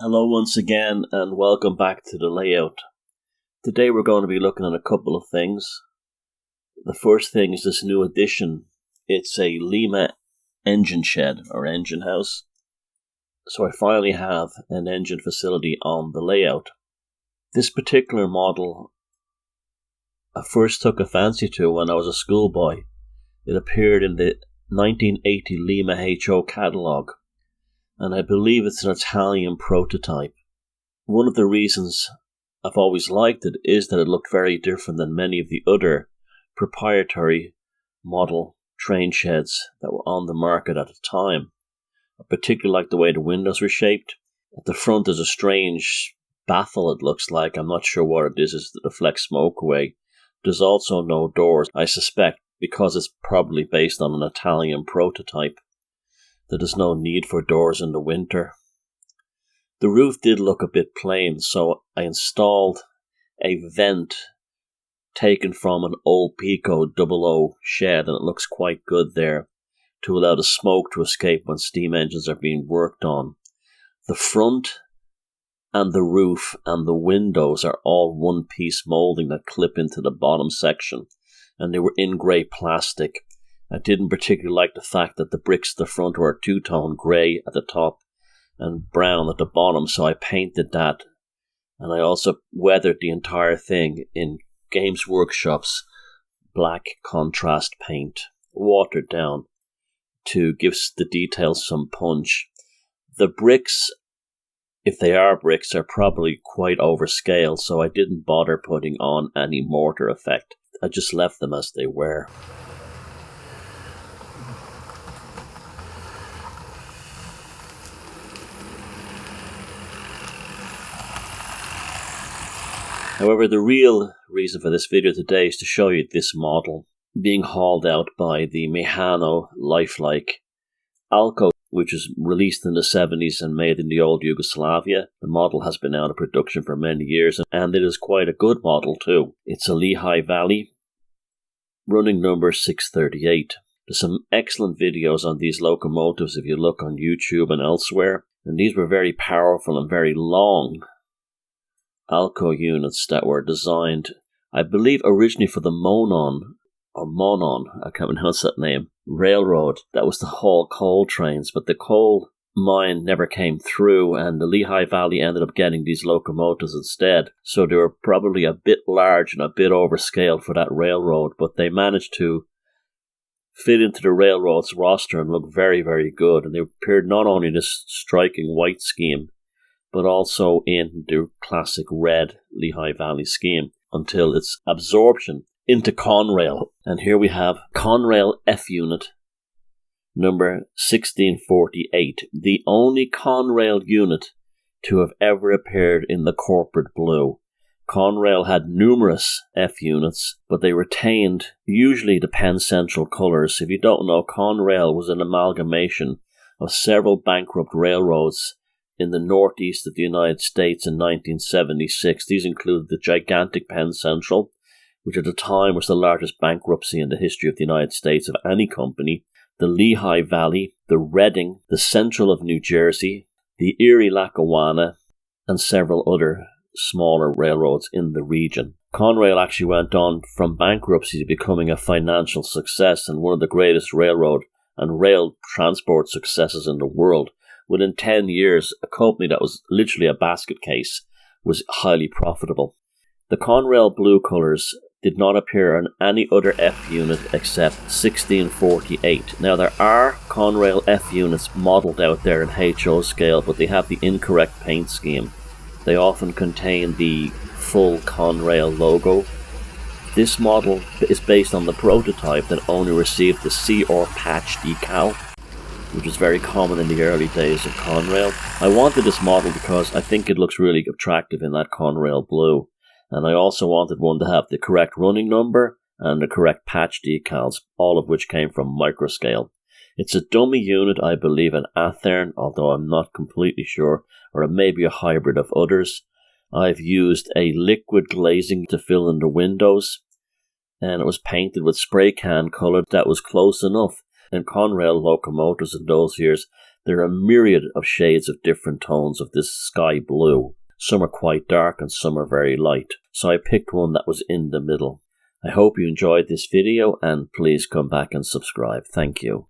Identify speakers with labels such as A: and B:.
A: Hello once again and welcome back to the layout. Today we're going to be looking at a couple of things. The first thing is this new addition. It's a Lima engine shed or engine house. So I finally have an engine facility on the layout. This particular model I first took a fancy to when I was a schoolboy. It appeared in the 1980 Lima HO catalogue, and I believe it's an Italian prototype. One of the reasons I've always liked it is that it looked very different than many of the other proprietary model train sheds that were on the market at the time. I particularly like the way the windows were shaped. At the front there's a strange baffle, it looks like. I'm not sure what it is to deflect smoke away. There's also no doors, I suspect, because it's probably based on an Italian prototype, that there's no need for doors in the winter. The roof did look a bit plain, so I installed a vent taken from an old Pico 00 shed, and it looks quite good there to allow the smoke to escape when steam engines are being worked on. The front and the roof and the windows are all one-piece moulding that clip into the bottom section, and they were in grey plastic. I didn't particularly like the fact that the bricks at the front were two-tone grey at the top and brown at the bottom, so I painted that, and I also weathered the entire thing in Games Workshop's black contrast paint, watered down to give the details some punch. The bricks, if they are bricks, are probably quite overscaled, so I didn't bother putting on any mortar effect. I just left them as they were. However, the real reason for this video today is to show you this model being hauled out by the Mehano lifelike Alco, which was released in the 70s and made in the old Yugoslavia. The model has been out of production for many years, and it is quite a good model too. It's a Lehigh Valley, running number 638. There's some excellent videos on these locomotives if you look on YouTube and elsewhere, and these were very powerful and very long Alco units that were designed, I believe, originally for the Monon, I can't pronounce that name, railroad. That was to haul coal trains, but the coal mine never came through, and the Lehigh Valley ended up getting these locomotives instead. So they were probably a bit large and a bit overscaled for that railroad, but they managed to fit into the railroad's roster and look very, very good. And they appeared not only in this striking white scheme, but also in the classic red Lehigh Valley scheme until its absorption into Conrail. And here we have Conrail F unit number 1648, the only Conrail unit to have ever appeared in the corporate blue. Conrail had numerous F units, but they retained usually the Penn Central colours. If you don't know, Conrail was an amalgamation of several bankrupt railroads in the northeast of the United States in 1976. These included the gigantic Penn Central, which at the time was the largest bankruptcy in the history of the United States of any company, the Lehigh Valley, the Reading, the Central of New Jersey, the Erie-Lackawanna, and several other smaller railroads in the region. Conrail actually went on from bankruptcy to becoming a financial success and one of the greatest railroad and rail transport successes in the world. Within 10 years, a company that was literally a basket case was highly profitable. The Conrail blue colours did not appear on any other F unit except 1648. Now, there are Conrail F units modelled out there in HO scale, but they have the incorrect paint scheme. They often contain the full Conrail logo. This model is based on the prototype that only received the C or patch decal, which was very common in the early days of Conrail. I wanted this model because I think it looks really attractive in that Conrail blue. And I also wanted one to have the correct running number and the correct patch decals, all of which came from Microscale. It's a dummy unit, I believe, an Athean, although I'm not completely sure, or it may be a hybrid of others. I've used a liquid glazing to fill in the windows, and it was painted with spray can colour that was close enough. In Conrail locomotives in those years, There are a myriad of shades of different tones of this sky blue. Some are quite dark and some are very light, so I picked one that was in the middle. I hope you enjoyed this video and please come back and subscribe. Thank you.